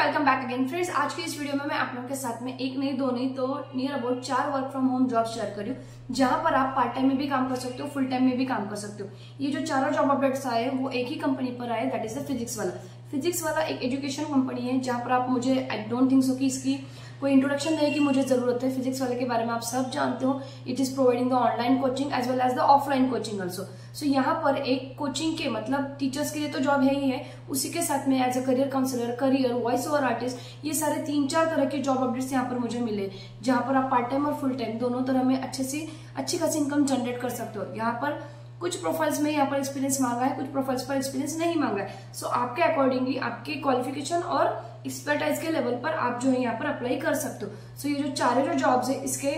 Welcome back again friends. आज की इस वीडियो में मैं आप लोगों के साथ में एक नहीं दो नहीं तो near about 4 work from home job share कर रही हूँ, जहां पर आप पार्ट टाइम में भी काम कर सकते हो, फुल टाइम में भी काम कर सकते हो। ये जो चारों जॉब अपडेट्स आए वो एक ही कंपनी पर आए, दैट इज द फिजिक्स वाला। फिजिक्स वाला एक एजुकेशन कंपनी है जहां पर आप, मुझे आई डोंट थिंक सो कि इसकी कोई इंट्रोडक्शन देने की मुझे जरूरत है। फिजिक्स वाले के बारे में आप सब जानते हो। It is providing the online coaching as well as the offline coaching also. So यहाँ पर एक कोचिंग के मतलब टीचर्स के लिए तो जॉब है ही है, उसी के साथ में as a career counsellor, career, voice over artist, ये सारे 3-4 तरह के जॉब अपडेट्स यहाँ पर मुझे मिले, जहां पर आप पार्ट टाइम और फुल टाइम दोनों तरह में अच्छी खासी इनकम जनरेट कर सकते हो। यहाँ पर कुछ प्रोफाइल्स में यहाँ पर एक्सपीरियंस मांगा है, कुछ प्रोफाइल्स पर एक्सपीरियंस नहीं मांगा है। सो आपके अकॉर्डिंगली आपके क्वालिफिकेशन और एक्सपर्टाइज के लेवल पर आप जो है यहाँ पर अप्लाई कर सकते हो। सो ये जो चारों जो जॉब्स है इसके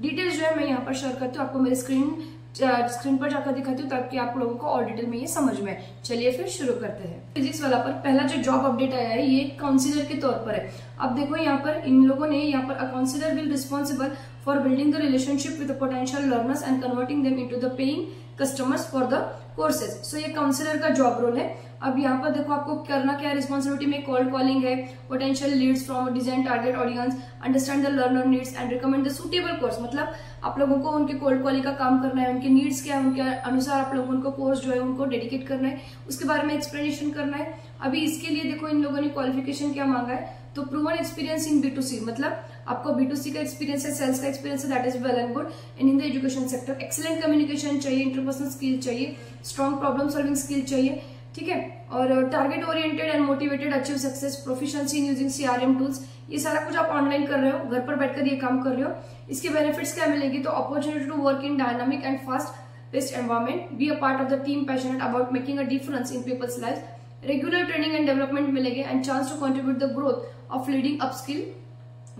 डिटेल्स जो है मैं यहाँ पर शेयर करती हूँ, आपको मेरे स्क्रीन पर जाकर दिखाती हूँ ताकि आप लोगों को और डिटेल में ये समझ में आए। चलिए फिर शुरू करते हैं। फिजिक्स वाला पर पहला जो जॉब अपडेट आया है ये काउंसिलर के तौर पर है। अब देखो यहाँ पर इन लोगों ने यहाँ पर counsellor will responsible for building the relationship with the potential learners and converting them into the paying customers for the courses. So ये काउंसिलर का जॉब रोल है। अब यहाँ पर देखो आपको करना क्या है, रिस्पॉन्सिबिलिटी में कोल्ड कॉलिंग है, potential leads from design target audience, understand the learner needs and recommend the suitable course. मतलब आप लोगों को उनके कोल्ड कॉलिंग का काम करना है, उनके नीड्स क्या है, उनके अनुसार आप लोगों को उनको कोर्स जो है उनको डेडिकेट करना है, उसके बारे में एक्सप्लेनेशन करना है। अभी इसके लिए देखो इन लोगों ने क्वालिफिकेशन क्या मांगा है, तो प्रूवन एक्सपीरियंस इन B2C, मतलब आपको B2C का एक्सपीरियंस है, सेल्स का एक्सपीरियंस है, that is well and good. And in the education sector excellent communication चाहिए, इंटरपर्सनल स्किल चाहिए, स्ट्रॉन्ग प्रॉब्लम सॉल्विंग स्किल चाहिए, ठीक है। और target oriented and motivated achieve success, proficiency in using CRM tools. ये सारा कुछ आप ऑनलाइन कर रहे हो, घर पर बैठकर ये काम कर रहे हो। इसके बेनिफिट्स क्या मिलेंगे, तो opportunity to work in dynamic and fast paced environment, be a part of the team, passionate about making a difference in people's life, regular training and development मिलेंगे and chance to contribute the growth of leading upskill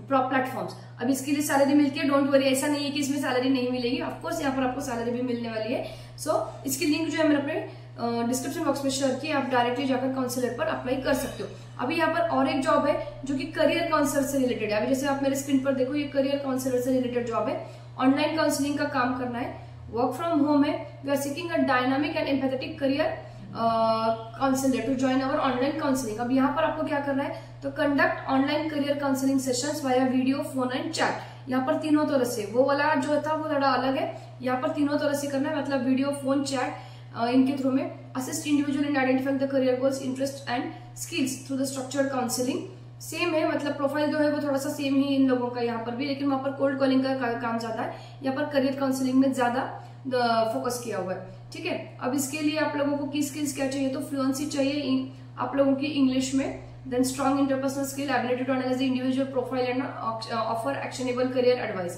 platforms. अब इसके लिए salary मिलती है, don't worry, ऐसा नहीं है कि इसमें सैलरी नहीं मिलेगी, ऑफकोर्स यहाँ पर आपको सैलरी भी मिलने वाली है। सो इसकी लिंक जो है मैंने अपने डिस्क्रिप्शन बॉक्स में शेयर की, आप डायरेक्टली जाकर काउंसलर पर अप्लाई कर सकते हो। अभी यहाँ पर और एक जॉब है जो कि करियर काउंसलर से रिलेटेड है। अभी जैसे आप मेरे स्क्रीन पर देखो, ये करियर काउंसलर से रिलेटेड जॉब है, ऑनलाइन काउंसलिंग का काम करना है, वर्क फ्रॉम होम है। We are seeking a dynamic and empathetic career counsellor to join our online counselling. अब यहाँ पर आपको क्या करना है, तो conduct online career counselling sessions via video, phone and chat. यहाँ पर तीनों तरह से, वो वाला जो था वो थोड़ा अलग है, यहाँ पर तीनों तरह से करना है, मतलब वीडियो, फोन, चैट, इनके थ्रू में assist individual in identifying the career goals, interest and skills through the structured counselling. Same है, मतलब प्रोफाइल जो है वो थोड़ा सा सेम ही इन लोगों का यहाँ पर भी, लेकिन वहां पर कोल्ड कॉलिंग का काम ज्यादा है, यहाँ पर करियर काउंसलिंग में ज्यादा फोकस किया हुआ है, ठीक है। अब इसके लिए आप लोगों को की स्किल्स क्या चाहिए, तो फ्लुएंसी चाहिए आप लोगों की इंग्लिश में, then strong interpersonal skill, ability to analyse the individual profile and offer actionable career advice.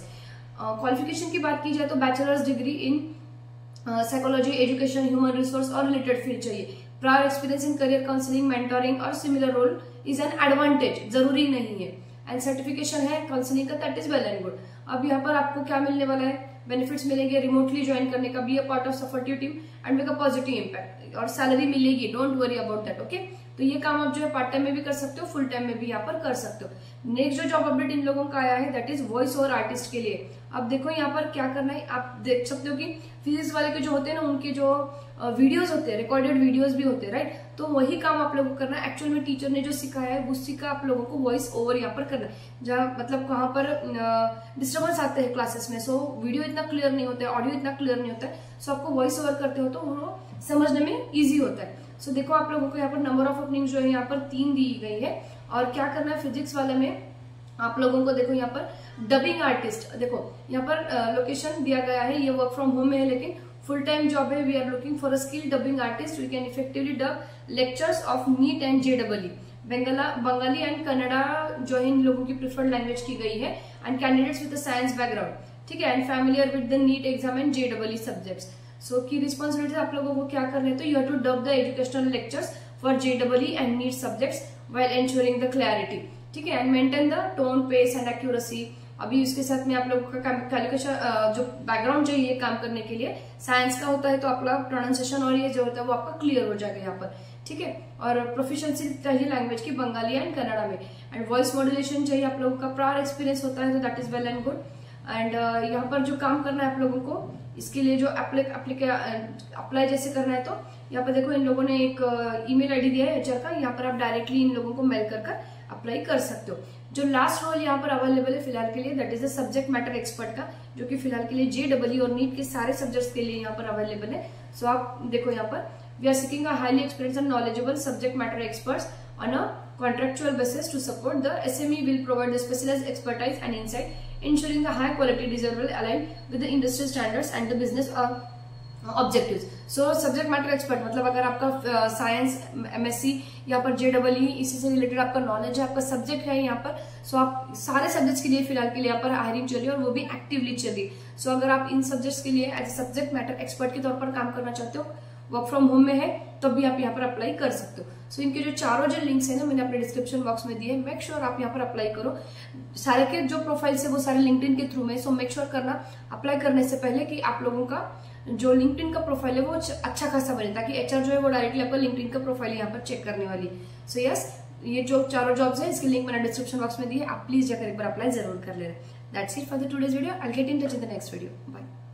Qualification की बात की जाए तो bachelor's degree in psychology, education, human resource और रिलेटेड फील्ड चाहिए। Prior experience in career counselling, mentoring और similar role is an advantage, जरूरी नहीं है। एंड सर्टिफिकेशन है काउंसलिंग का, that is well and good. अब यहाँ पर आपको क्या मिलने वाला है, बेनिफिट्स मिलेंगे, रिमोटली ज्वाइन करने का, B a part of supportive team and make a positive impact, और सैलरी मिलेगी, don't worry about that, okay. तो ये काम आप जो है पार्ट टाइम में भी कर सकते हो, फुल टाइम में भी यहाँ पर कर सकते हो। नेक्स्ट जो जॉब अपडेट इन लोगों का आया है that is voice over artist के लिए। अब देखो यहाँ पर क्या करना है, आप देख सकते हो कि फिजिक्स वाले के जो होते हैं ना, उनके जो वीडियोस होते हैं, रिकॉर्डेड वीडियोस भी होते हैं, राइट। तो वही काम आप लोगों को करना है। एक्चुअल में टीचर ने जो सिखाया है उसी का आप लोगों को वॉइस ओवर यहाँ पर करना है, जहाँ मतलब कहाँ पर डिस्टर्बेंस आते हैं क्लासेस में, सो वीडियो इतना क्लियर नहीं होता है, ऑडियो इतना क्लियर नहीं होता है, सो आपको वॉइस ओवर करते हो तो वो समझने में ईजी होता है। सो देखो आप लोगों को यहाँ पर नंबर ऑफ ओपनिंग जो है यहाँ पर 3 दी गई है, और क्या करना है फिजिक्स वाले में आप लोगों को, देखो यहाँ पर डबिंग आर्टिस्ट, देखो यहाँ पर लोकेशन दिया गया है, ये वर्क फ्रॉम होम में है लेकिन फुल टाइम जॉब है। We are looking for a skill dubbing artist, we can effectively dub lectures of NEET and JEE। Bengali and Kannada जो इन लोगों की प्रिफर्ड लैंग्वेज की गई है, and candidates with science background, ठीक है, and familiar with the NEET exam and JEE subjects. So की रिस्पॉन्सिबिलिटी आप लोगों को क्या करना है, तो you have to dub the educational lectures for JEE and NEET subjects while ensuring the clarity, ठीक है, and maintain the tone, pace and accuracy. अभी उसके साथ में आप लोगों का कैलकुलेशन जो बैकग्राउंड चाहिए काम करने के लिए, साइंस का होता है तो आपका प्रोनाउंसिएशन और ये जो होता है वो आपका क्लियर हो जाएगा यहाँ पर, ठीक है। और प्रोफिशिएंसी चाहिए लैंग्वेज की बंगाली एंड कन्नड़ा में, एंड वॉइस मॉड्यूलेशन चाहिए आप लोगों का, प्रायर एक्सपीरियंस होता है तो that is well and good. And यहाँ पर जो काम करना है आप लोगों को, इसके लिए जो अप्लाई जैसे करना है, तो यहाँ पर देखो इन लोगों ने एक ईमेल ID दिया है HR का, यहाँ पर आप डायरेक्टली इन लोगों को मेल कर अप्लाई कर सकते हो। जो लास्ट रोल यहाँ पर अवेलेबल है फिलहाल के लिए, that is the subject matter expert का, जो कि फिलहाल के लिए JEE और नीट के सारे सब्जेक्ट्स के लिए यहाँ पर अवेलेबल है। सो आप देखो यहाँ पर, we are seeking a highly experienced and knowledgeable subject matter experts on a contractual basis to support the SME will provide the specialized expertise and insight, ensuring the high quality deliverable aligned with the industry standards and the business objectives. So subject matter expert मतलब अगर आपका science MSc या पर JEE इसी से related आपका knowledge है, आपका सब्जेक्ट है यहाँ पर, सो आप सारे सब्जेक्ट्स के लिए फिलहाल के लिए यहाँ पर हायरिंग चल रही है और वो भी एक्टिवली चल रही है। सो अगर आप इन सब्जेक्ट्स के लिए as a subject matter expert के तौर पर काम करना चाहते हो, वर्क फ्रॉम होम में है, तब भी आप यहाँ पर अप्लाई कर सकते हो। सो इनके जो चारों जो लिंक्स है ना, मैंने अपने डिस्क्रिप्शन बॉक्स में दिए, मेक श्योर आप यहाँ पर अप्लाई करो। सारे के जो प्रोफाइल्स है वो सारे लिंक्डइन के थ्रू में, सो मेक श्योर करना अप्लाई करने से पहले कि आप लोगों का जो लिंक्डइन का प्रोफाइल है वो अच्छा खासा बने, ताकि HR जो है वो डायरेक्टली आपका लिंक्डइन का प्रोफाइल यहाँ पर चेक करने वाली है। सो यस, ये जो चारों जॉब्स है इसके लिंक मैंने डिस्क्रिप्शन बॉक्स में दी है, आप प्लीज जाकर एक बार अप्लाई जरूर कर ले रहे। That's it for the today's video. I will get in touch in the next video. Bye.